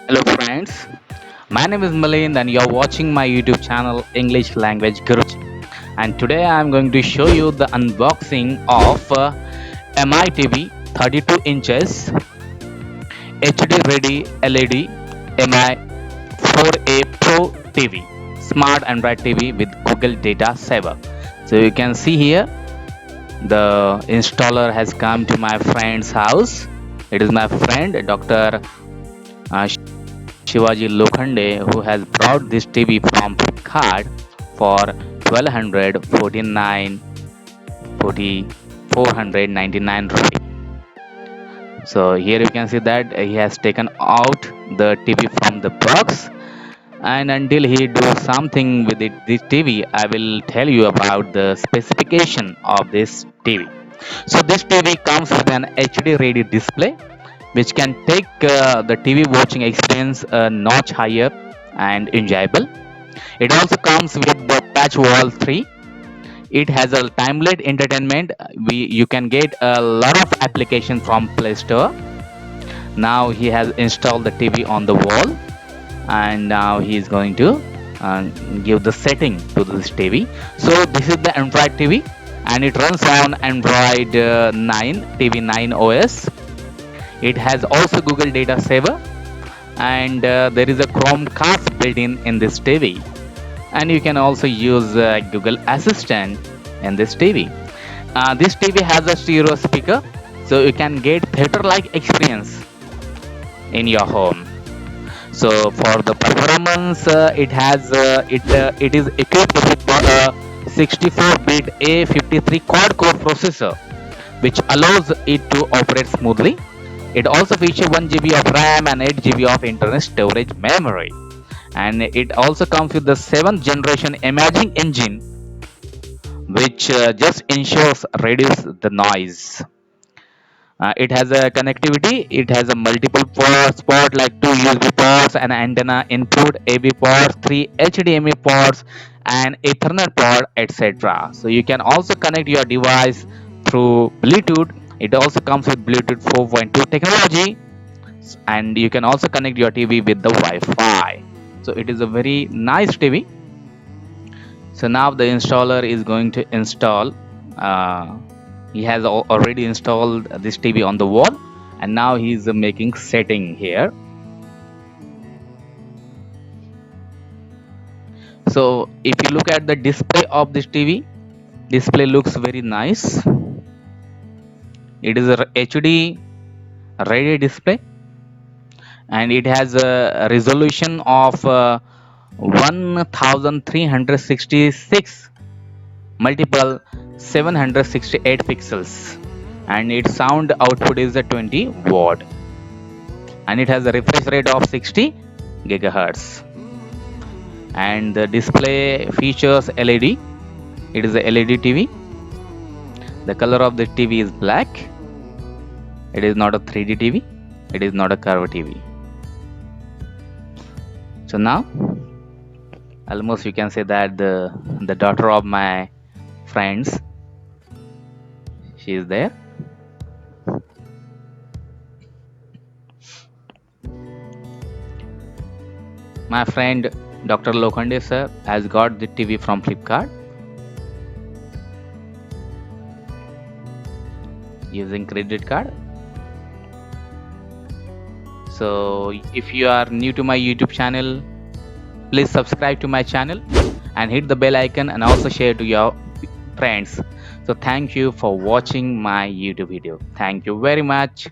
Hello friends, my name is Milind and you're watching my YouTube channel English Language Guruji. And today I'm going to show you the unboxing of MI TV 32 inches HD ready LED MI 4A Pro TV, smart Android TV with Google Data Saver. So you can see here the installer has come to my friend's house. It is my friend Dr. Shivaji Lokhande, who has brought this TV from flipkart for 1249 499 rupee. So here you can see that he has taken out the TV from the box, and until he do something with this TV, I will tell you about the specification of this TV. So this TV comes with an HD ready display which can take the TV watching experience a notch higher and enjoyable. It also comes with the patch wall 3. It has a timelet entertainment. You can get a lot of application from Play Store. Now he has installed the TV on the wall, and now he is going to uh, give the setting to this TV. So this is the Android TV, and it runs on Android 9 TV 9 OS. It has also Google Data Saver, and there is a Chromecast built in this TV, and you can also use Google Assistant in this TV. This TV has a stereo speaker, so you can get theater-like experience in your home. So for the performance, it is equipped with a 64-bit A53 quad-core processor, which allows it to operate smoothly. It also features 1 GB of RAM and 8 GB of internal storage memory. And it also comes with the 7th generation imaging engine, which just ensures reduce the noise. It has a connectivity. It has a multiple port like two USB ports, an antenna input, AV ports, three HDMI ports, and Ethernet port, etc. So you can also connect your device through Bluetooth. It also comes with Bluetooth 4.2 technology, and you can also connect your TV with the Wi-Fi. So it is a very nice TV. So now the installer is going to install. He has already installed this TV on the wall, and now he's making setting here. So if you look at the display of this TV, display looks very nice. It is a HD ready display, and it has a resolution of 1366 multiple 768 pixels, and its sound output is a 20 watt, and it has a refresh rate of 60 gigahertz, and the display features LED. It is a LED TV. The color of the TV is black. It is not a 3D TV. It is not a curved TV. So now almost you can say that the daughter of my friends, she is there. My friend Dr. Lokhande sir has got the TV from Flipkart using credit card. So if you are new to my YouTube channel, please subscribe to my channel and hit the bell icon, and also share to your friends. So thank you for watching my YouTube video. Thank you very much.